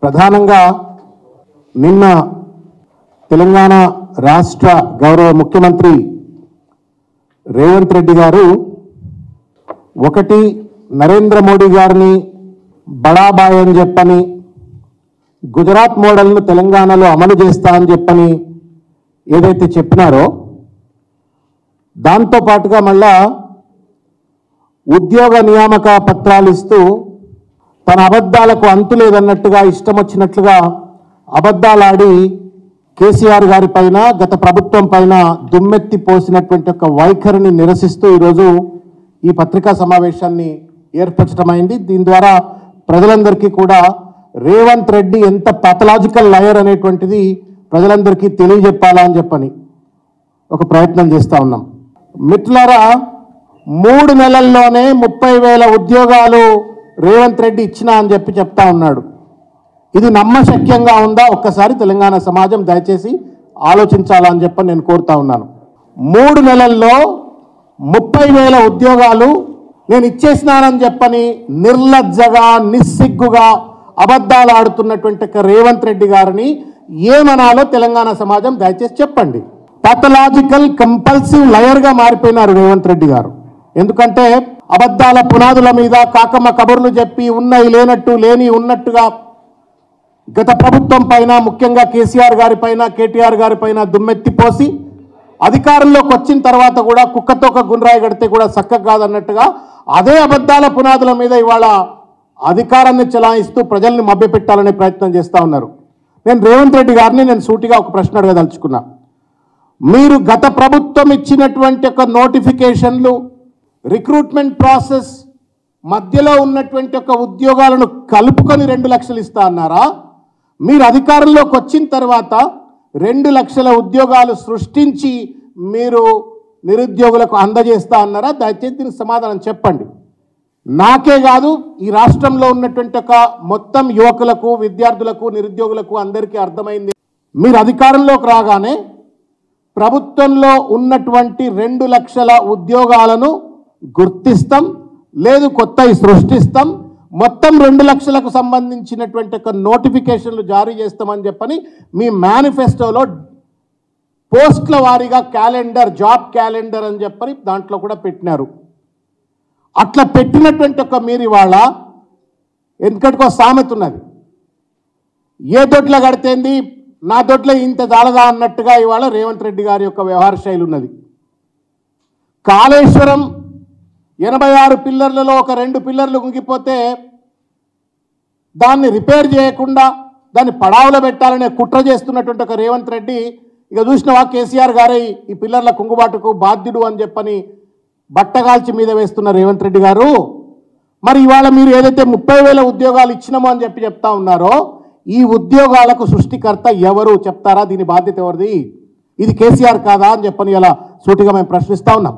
ప్రధానంగా నిన్న తెలంగాణ రాష్ట్ర గౌరవ ముఖ్యమంత్రి రేవంత్ రెడ్డి గారు ఒకటి నరేంద్ర మోడీ గారిని బడాబాయ్ అని చెప్పని గుజరాత్ మోడల్ను తెలంగాణలో అమలు చేస్తా అని చెప్పని ఏదైతే చెప్పినారో దాంతో పాటుగా మళ్ళా ఉద్యోగ నియామక పత్రాలు ఇస్తూ తన అబద్ధాలకు అంతు లేదన్నట్టుగా ఇష్టం వచ్చినట్లుగా అబద్ధాలాడి కేసీఆర్ గారి పైన గత ప్రభుత్వం పైన దుమ్మెత్తి పోసినటువంటి ఒక వైఖరిని నిరసిస్తూ ఈరోజు ఈ పత్రికా సమావేశాన్ని ఏర్పరచడమైంది. దీని ద్వారా ప్రజలందరికీ కూడా రేవంత్ రెడ్డి ఎంత పాథలాజికల్ లయర్ అనేటువంటిది ప్రజలందరికీ తెలియజెప్పాలా అని చెప్పని ఒక ప్రయత్నం చేస్తూ ఉన్నాం. మిత్రులారా, 3 నెలల్లోనే 30,000 ఉద్యోగాలు రేవంత్ రెడ్డి ఇచ్చినా అని చెప్తా ఉన్నాడు. ఇది నమ్మశక్యంగా ఉందా? ఒక్కసారి తెలంగాణ సమాజం దయచేసి ఆలోచించాలని చెప్పని నేను కోరుతా ఉన్నాను. 3 నెలల్లో 30,000 ఉద్యోగాలు నేను ఇచ్చేసినానని చెప్పని నిర్లజ్జగా నిస్సిగ్గుగా అబద్ధాలు ఆడుతున్నటువంటి రేవంత్ రెడ్డి గారిని ఏమనాలో తెలంగాణ సమాజం దయచేసి చెప్పండి. పాథలాజికల్ కంపల్సివ్ లయర్గా మారిపోయినారు రేవంత్ రెడ్డి గారు. ఎందుకంటే అబద్ధాల పునాదుల మీద కాకమ్మ కబుర్లు చెప్పి ఉన్నాయి లేనట్టు లేని ఉన్నట్టుగా గత ప్రభుత్వం పైన, ముఖ్యంగా కేసీఆర్ గారి పైన, కేటీఆర్ గారి పైన దుమ్మెత్తిపోసి అధికారంలోకి వచ్చిన తర్వాత కూడా కుక్కతో ఒక గుండ్రాయి కడితే కూడా చక్కగా కాదన్నట్టుగా అదే అబద్ధాల పునాదుల మీద ఇవాళ అధికారాన్ని చెలాయిస్తూ ప్రజల్ని మభ్యపెట్టాలనే ప్రయత్నం చేస్తూ ఉన్నారు. నేను రేవంత్ రెడ్డి గారిని సూటిగా ఒక ప్రశ్న అడగదలుచుకున్నా. మీరు గత ప్రభుత్వం ఇచ్చినటువంటి ఒక నోటిఫికేషన్లు, రిక్రూట్మెంట్ ప్రాసెస్ మధ్యలో ఉన్నటువంటి ఒక ఉద్యోగాలను కలుపుకొని 2 లక్షలు ఇస్తా అన్నారా? మీరు అధికారంలోకి వచ్చిన తర్వాత 2 లక్షల ఉద్యోగాలు సృష్టించి మీరు నిరుద్యోగులకు అందజేస్తా అన్నారా? దయచేసి దీనికి సమాధానం చెప్పండి. నాకే కాదు, ఈ రాష్ట్రంలో ఉన్నటువంటి ఒక మొత్తం యువకులకు, విద్యార్థులకు, నిరుద్యోగులకు అందరికీ అర్థమైంది. మీరు అధికారంలోకి రాగానే ప్రభుత్వంలో ఉన్నటువంటి 2 లక్షల ఉద్యోగాలను గుర్తిస్తాం, లేదు కొత్తవి సృష్టిస్తాం, మొత్తం 2 లక్షలకు సంబంధించినటువంటి ఒక నోటిఫికేషన్లు జారీ చేస్తామని చెప్పని మీ మేనిఫెస్టోలో పోస్టుల వారీగా క్యాలెండర్, జాబ్ క్యాలెండర్ అని చెప్పని దాంట్లో కూడా పెట్టినారు. అట్లా పెట్టినటువంటి ఒక మీరు ఇవాళ ఎందుకంటే సామెత ఉన్నది, ఏ దొడ్ల కడితేంది నా దొడ్ల ఇంత జాలదా అన్నట్టుగా ఇవాళ రేవంత్ రెడ్డి గారి యొక్క వ్యవహార శైలి ఉన్నది. కాళేశ్వరం 86 పిల్లర్లలో ఒక 2 పిల్లర్లు కుంగిపోతే దాన్ని రిపేర్ చేయకుండా దాన్ని పడావులో పెట్టాలనే కుట్ర చేస్తున్నటువంటి ఒక రేవంత్ రెడ్డి ఇక చూసినవా కేసీఆర్ గారే ఈ పిల్లర్ల కుంగుబాటుకు బాధ్యుడు అని చెప్పని బట్టగాల్చి మీద వేస్తున్న రేవంత్ రెడ్డి గారు. మరి ఇవాళ మీరు ఏదైతే 30,000 ఉద్యోగాలు ఇచ్చినామో అని చెప్తా ఉన్నారో ఈ ఉద్యోగాలకు సృష్టికర్త ఎవరు చెప్తారా? దీని బాధ్యత ఎవరిది? ఇది కేసీఆర్ కాదా అని చెప్పని ఇలా సూటిగా మేము ప్రశ్నిస్తా ఉన్నాం.